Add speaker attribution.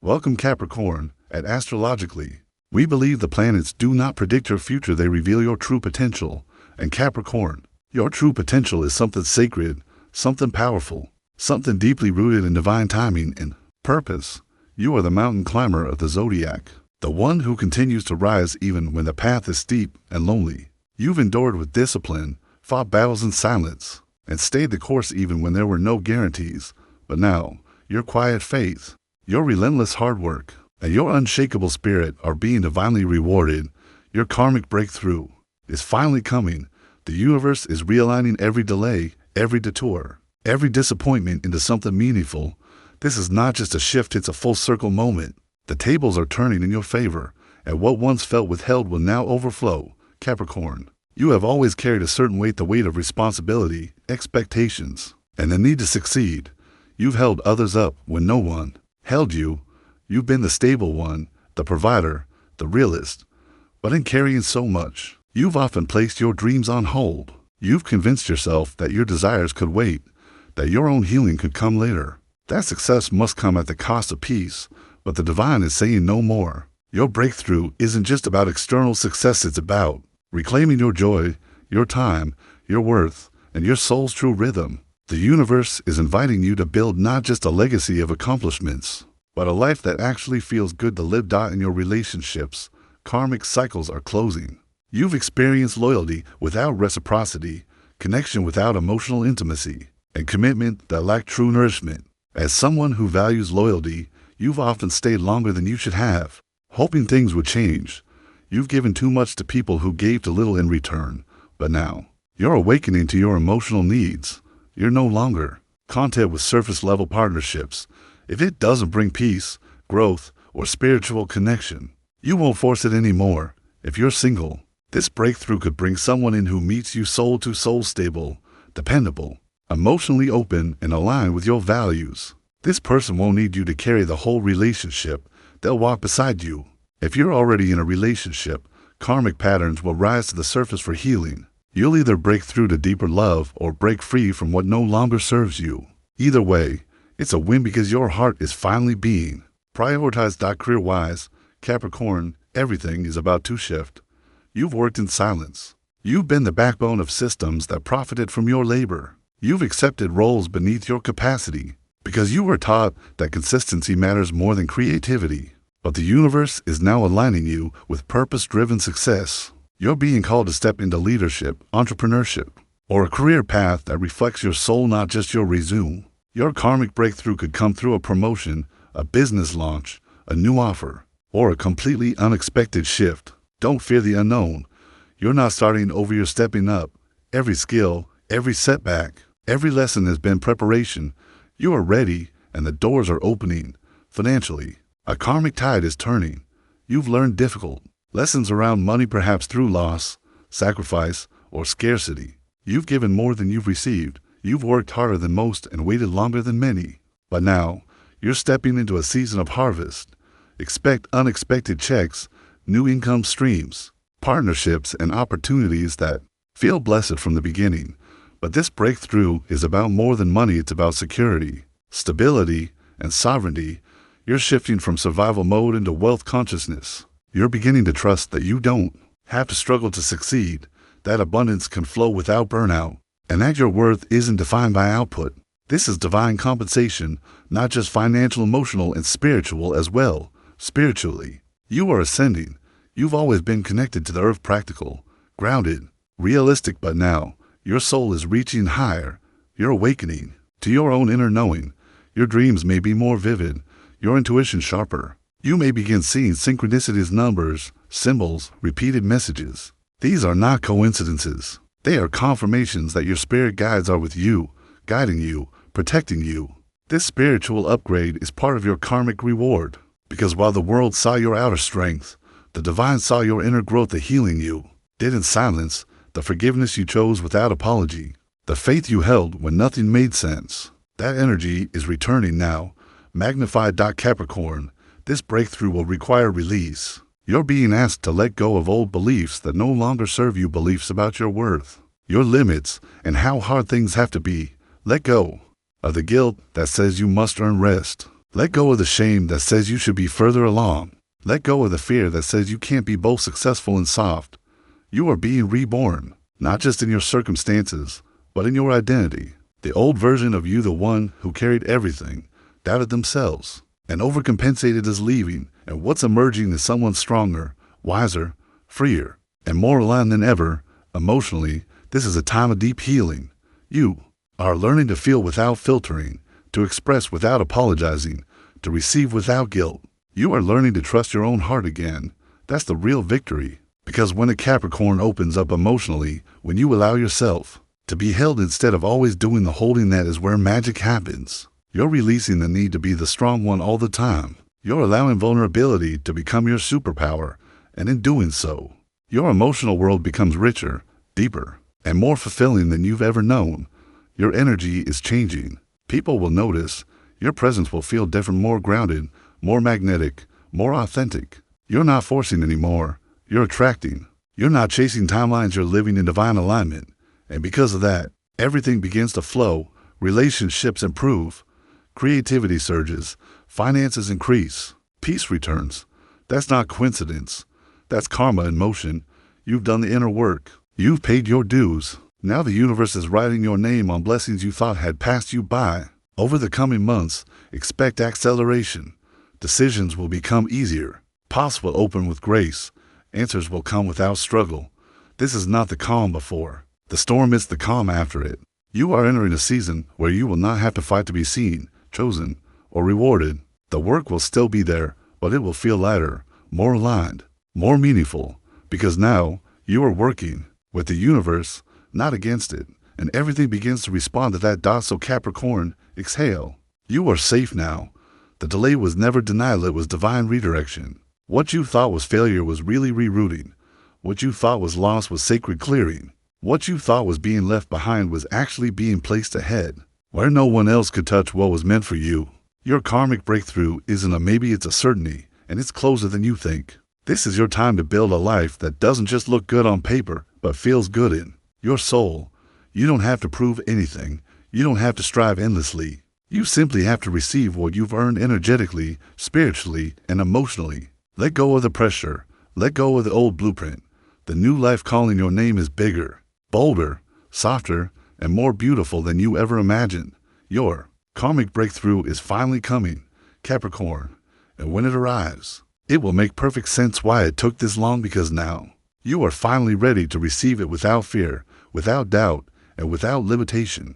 Speaker 1: Welcome, Capricorn. At Astrologically, we believe the planets do not predict your future, they reveal your true potential. And Capricorn, your true potential is something sacred, something powerful, something deeply rooted in divine timing and purpose. You are the mountain climber of the Zodiac, the one who continues to rise even when the path is steep and lonely. You've endured with discipline, fought battles in silence, and stayed the course even when there were no guarantees. But now, your quiet faith, your relentless hard work, and your unshakable spirit are being divinely rewarded. Your karmic breakthrough is finally coming. The universe is realigning every delay, every detour, every disappointment into something meaningful. This is not just a shift, it's a full circle moment. The tables are turning in your favor, and what once felt withheld will now overflow. Capricorn, you have always carried a certain weight, the weight of responsibility, expectations, and the need to succeed. You've held others up when no one held you. You've been the stable one, the provider, the realist. But in carrying so much, you've often placed your dreams on hold. You've convinced yourself that your desires could wait, that your own healing could come later. That success must come at the cost of peace, but the divine is saying no more. Your breakthrough isn't just about external success, it's about reclaiming your joy, your time, your worth, and your soul's true rhythm. The universe is inviting you to build not just a legacy of accomplishments, but a life that actually feels good to live. In your relationships, karmic cycles are closing. You've experienced loyalty without reciprocity, connection without emotional intimacy, and commitment that lacked true nourishment. As someone who values loyalty, you've often stayed longer than you should have, hoping things would change. You've given too much to people who gave too little in return. But now, you're awakening to your emotional needs. You're no longer content with surface-level partnerships. If it doesn't bring peace, growth, or spiritual connection, you won't force it anymore. If you're single, this breakthrough could bring someone in who meets you soul to soul, stable, dependable, emotionally open, and aligned with your values. This person won't need you to carry the whole relationship. They'll walk beside you. If you're already in a relationship, karmic patterns will rise to the surface for healing. You'll either break through to deeper love or break free from what no longer serves you. Either way, it's a win because your heart is finally being prioritized. Career-wise, Capricorn, everything is about to shift. You've worked in silence. You've been the backbone of systems that profited from your labor. You've accepted roles beneath your capacity because you were taught that consistency matters more than creativity. But the universe is now aligning you with purpose-driven success. You're being called to step into leadership, entrepreneurship, or a career path that reflects your soul, not just your resume. Your karmic breakthrough could come through a promotion, a business launch, a new offer, or a completely unexpected shift. Don't fear the unknown. You're not starting over, you're stepping up. Every skill, every setback, every lesson has been preparation. You are ready, and the doors are opening. Financially, a karmic tide is turning. You've learned difficult lessons around money, perhaps through loss, sacrifice, or scarcity. You've given more than you've received. You've worked harder than most and waited longer than many. But now, you're stepping into a season of harvest. Expect unexpected checks, new income streams, partnerships, and opportunities that feel blessed from the beginning. But this breakthrough is about more than money, it's about security, stability, and sovereignty. You're shifting from survival mode into wealth consciousness. You're beginning to trust that you don't have to struggle to succeed, that abundance can flow without burnout, and that your worth isn't defined by output. This is divine compensation, not just financial, emotional, and spiritual as well. Spiritually, you are ascending. You've always been connected to the earth, practical, grounded, realistic, but now your soul is reaching higher. You're awakening to your own inner knowing. Your dreams may be more vivid, your intuition sharper. You may begin seeing synchronicities, numbers, symbols, repeated messages. These are not coincidences. They are confirmations that your spirit guides are with you, guiding you, protecting you. This spiritual upgrade is part of your karmic reward, because while the world saw your outer strength, the divine saw your inner growth, the healing you did in silence, the forgiveness you chose without apology, the faith you held when nothing made sense. That energy is returning now, magnified. Capricorn, this breakthrough will require release. You're being asked to let go of old beliefs that no longer serve you, beliefs about your worth, your limits, and how hard things have to be. Let go of the guilt that says you must earn rest, Let go of the shame that says you should be further along. Let go of the fear that says you can't be both successful and soft. You are being reborn, not just in your circumstances, but in your identity. The old version of you, the one who carried everything, doubted themselves, and overcompensated, is leaving, and what's emerging is someone stronger, wiser, freer, and more aligned than ever. Emotionally, this is a time of deep healing. You are learning to feel without filtering, to express without apologizing, to receive without guilt. You are learning to trust your own heart again. That's the real victory. Because when a Capricorn opens up emotionally, when you allow yourself to be held instead of always doing the holding, that is where magic happens. You're releasing the need to be the strong one all the time. You're allowing vulnerability to become your superpower, and in doing so, your emotional world becomes richer, deeper, and more fulfilling than you've ever known. Your energy is changing. People will notice. Your presence will feel different, more grounded, more magnetic, more authentic. You're not forcing anymore. You're attracting. You're not chasing timelines. You're living in divine alignment. And because of that, everything begins to flow. Relationships improve. Creativity surges. Finances increase. Peace returns. That's not coincidence. That's karma in motion. You've done the inner work. You've paid your dues. Now the universe is writing your name on blessings you thought had passed you by. Over the coming months, expect acceleration. Decisions will become easier. Paths will open with grace. Answers will come without struggle. This is not the calm before. The storm is the calm after it. You are entering a season where you will not have to fight to be seen, chosen, or rewarded. The work will still be there, but it will feel lighter, more aligned, more meaningful, because now you are working with the universe, not against it, and everything begins to respond to that dot. So Capricorn, exhale. You are safe now. The delay was never denial, it was divine redirection. What you thought was failure was really rerouting. What you thought was loss was sacred clearing. What you thought was being left behind was actually being placed ahead, where no one else could touch what was meant for you. Your karmic breakthrough isn't a maybe, it's a certainty, and it's closer than you think. This is your time to build a life that doesn't just look good on paper, but feels good in your soul. You don't have to prove anything. You don't have to strive endlessly. You simply have to receive what you've earned energetically, spiritually, and emotionally. Let go of the pressure. Let go of the old blueprint. The new life calling your name is bigger, bolder, softer, and more beautiful than you ever imagined. Your karmic breakthrough is finally coming, Capricorn. And when it arrives, it will make perfect sense why it took this long, because now you are finally ready to receive it without fear, without doubt, and without limitation.